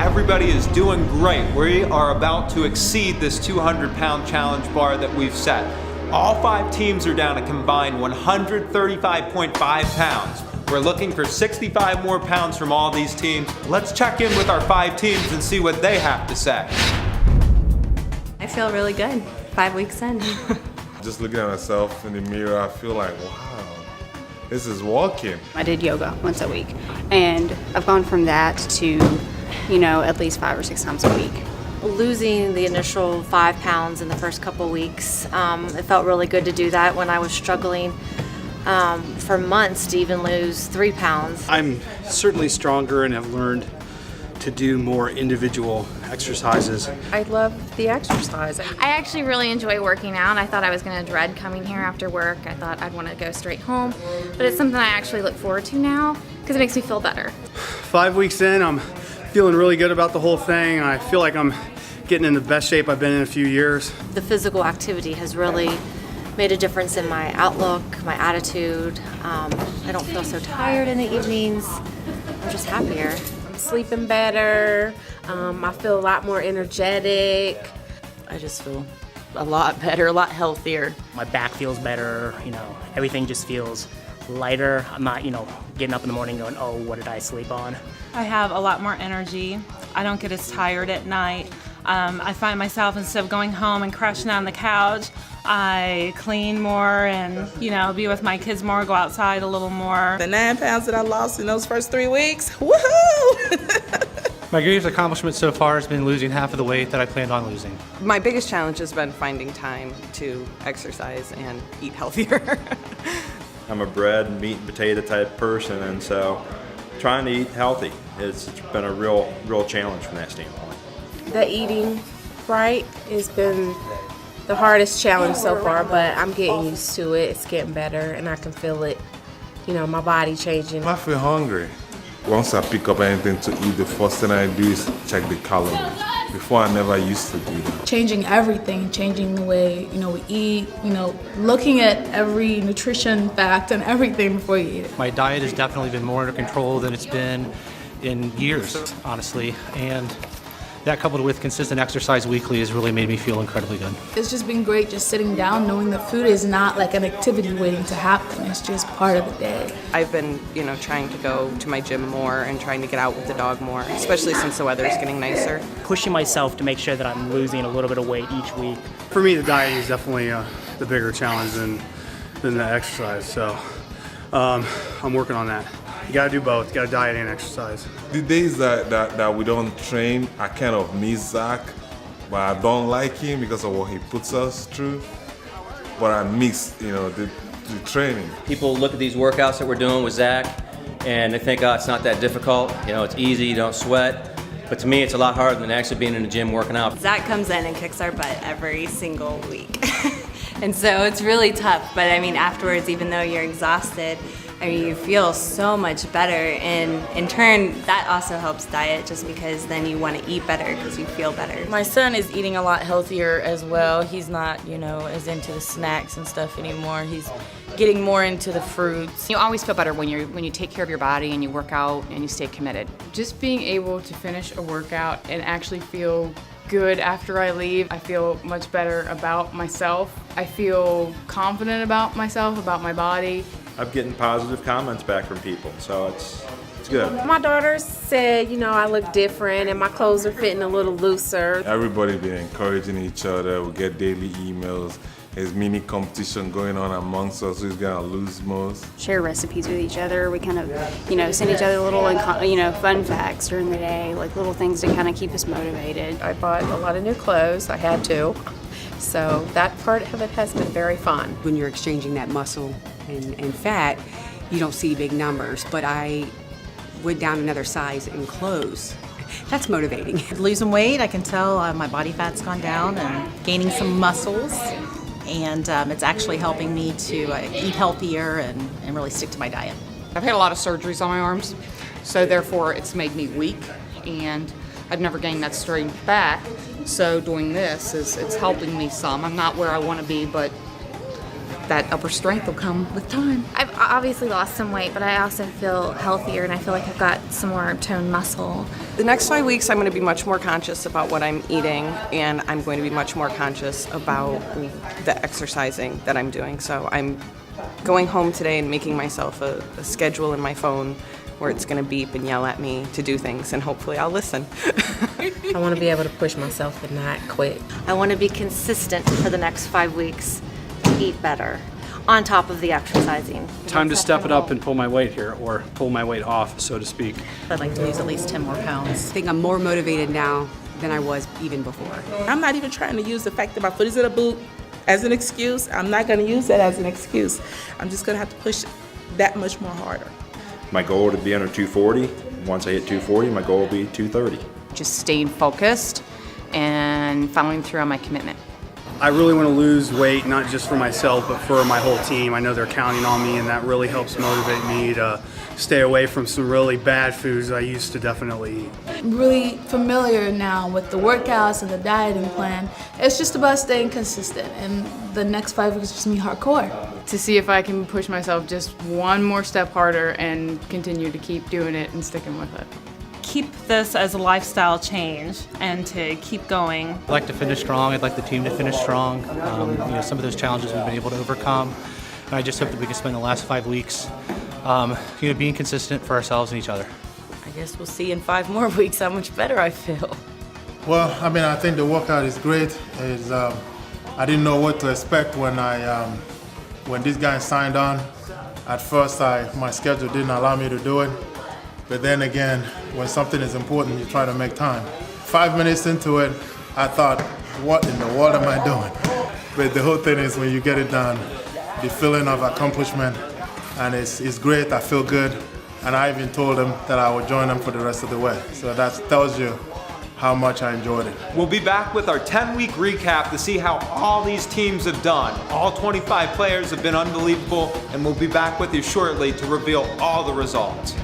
Everybody is doing great. We are about to exceed this 200-pound challenge bar that we've set. All 5 teams are down a combined 135.5 pounds. We're looking for 65 more pounds from all these teams. Let's check in with our 5 teams and see what they have to say. I feel really good, 5 weeks in. Just looking at myself in the mirror, I feel like, wow, this is working. I did yoga once a week, and I've gone from that to, at least 5 or 6 times a week. Losing the initial 5 pounds in the first couple weeks, it felt really good to do that when I was struggling for months to even lose 3 pounds. I'm certainly stronger and have learned to do more individual exercises. I love the exercise. I actually really enjoy working out. I thought I was going to dread coming here after work. I thought I'd want to go straight home, but it's something I actually look forward to now because it makes me feel better. 5 weeks in, I'm feeling really good about the whole thing. I feel like I'm getting in the best shape I've been in a few years. The physical activity has really made a difference in my outlook, my attitude. I don't feel so tired in the evenings. I'm just happier. I'm sleeping better. I feel a lot more energetic. I just feel a lot better, a lot healthier. My back feels better, everything just feels lighter. I'm not, getting up in the morning going, oh, what did I sleep on? I have a lot more energy. I don't get as tired at night. I find myself, instead of going home and crashing on the couch, I clean more and, be with my kids more, go outside a little more. The 9 pounds that I lost in those first 3 weeks, woohoo! My greatest accomplishment so far has been losing half of the weight that I planned on losing. My biggest challenge has been finding time to exercise and eat healthier. I'm a bread, meat, and potato type person, and so trying to eat healthy, it's been a real challenge from that standpoint. The eating right has been the hardest challenge so far, but I'm getting used to it. It's getting better, and I can feel it, my body changing. I feel hungry. Once I pick up anything to eat, the first thing I do is check the calories. Before, I never used to do that. Changing everything, changing the way, we eat, looking at every nutrition fact and everything before you eat it. My diet has definitely been more under control than it's been in years, honestly. And that coupled with consistent exercise weekly has really made me feel incredibly good. It's just been great just sitting down knowing that food is not like an activity waiting to happen. It's just part of the day. I've been, trying to go to my gym more and trying to get out with the dog more, especially since the weather is getting nicer. Pushing myself to make sure that I'm losing a little bit of weight each week. For me, the diet is definitely the bigger challenge than the exercise, so I'm working on that. You gotta do both, you gotta diet and exercise. The days that we don't train, I kind of miss Zach, but I don't like him because of what he puts us through. But I miss, the training. People look at these workouts that we're doing with Zach and they think, oh, it's not that difficult. It's easy, you don't sweat. But to me, it's a lot harder than actually being in the gym working out. Zach comes in and kicks our butt every single week. And so it's really tough, but afterwards, even though you're exhausted, you feel so much better, and in turn, that also helps diet, just because then you want to eat better because you feel better. My son is eating a lot healthier as well. He's not, as into the snacks and stuff anymore. He's getting more into the fruits. You always feel better when you take care of your body and you work out and you stay committed. Just being able to finish a workout and actually feel good after I leave. I feel much better about myself. I feel confident about myself, about my body. I'm getting positive comments back from people, so it's good. My daughter said, I look different and my clothes are fitting a little looser. Everybody been encouraging each other. We get daily emails. There's mini competition going on amongst us who's gonna lose most. Share recipes with each other. We kind of, send each other little, fun facts during the day, like little things to kind of keep us motivated. I bought a lot of new clothes. I had to. So that part of it has been very fun. When you're exchanging that muscle and fat, you don't see big numbers, but I went down another size in clothes. That's motivating. Losing weight, I can tell my body fat's gone down and gaining some muscles, and it's actually helping me to eat healthier and really stick to my diet. I've had a lot of surgeries on my arms, so therefore it's made me weak, and I've never gained that strength back. So doing this it's helping me some. I'm not where I want to be, but that upper strength will come with time. I've obviously lost some weight, but I also feel healthier and I feel like I've got some more toned muscle. The next 5 weeks, I'm going to be much more conscious about what I'm eating, and I'm going to be much more conscious about the exercising that I'm doing. So I'm going home today and making myself a schedule in my phone where it's going to beep and yell at me to do things, and hopefully I'll listen. I want to be able to push myself and not quit. I want to be consistent for the next 5 weeks to eat better, on top of the exercising. Time to step it up and pull my weight here, or pull my weight off, so to speak. I'd like to lose at least 10 more pounds. I think I'm more motivated now than I was even before. I'm not even trying to use the fact that my foot is in a boot as an excuse. I'm not going to use that as an excuse. I'm just going to have to push that much more harder. My goal would be under 240. Once I hit 240, my goal will be 230. Just staying focused and following through on my commitment. I really want to lose weight, not just for myself, but for my whole team. I know they're counting on me, and that really helps motivate me to stay away from some really bad foods I used to definitely eat. I'm really familiar now with the workouts and the dieting plan. It's just about staying consistent, and the next 5 weeks is just me hardcore. To see if I can push myself just one more step harder and continue to keep doing it and sticking with it. Keep this as a lifestyle change and to keep going. I'd like to finish strong. I'd like the team to finish strong. Some of those challenges we've been able to overcome. And I just hope that we can spend the last 5 weeks being consistent for ourselves and each other. I guess we'll see in 5 more weeks how much better I feel. Well, I mean, I think the workout is great. I didn't know what to expect when these guys signed on. At first, my schedule didn't allow me to do it. But then again, when something is important, you try to make time. 5 minutes into it, I thought, what in the world am I doing? But the whole thing is when you get it done, the feeling of accomplishment, and it's great, I feel good. And I even told them that I would join them for the rest of the way. So that tells you how much I enjoyed it. We'll be back with our 10-week recap to see how all these teams have done. All 25 players have been unbelievable, and we'll be back with you shortly to reveal all the results.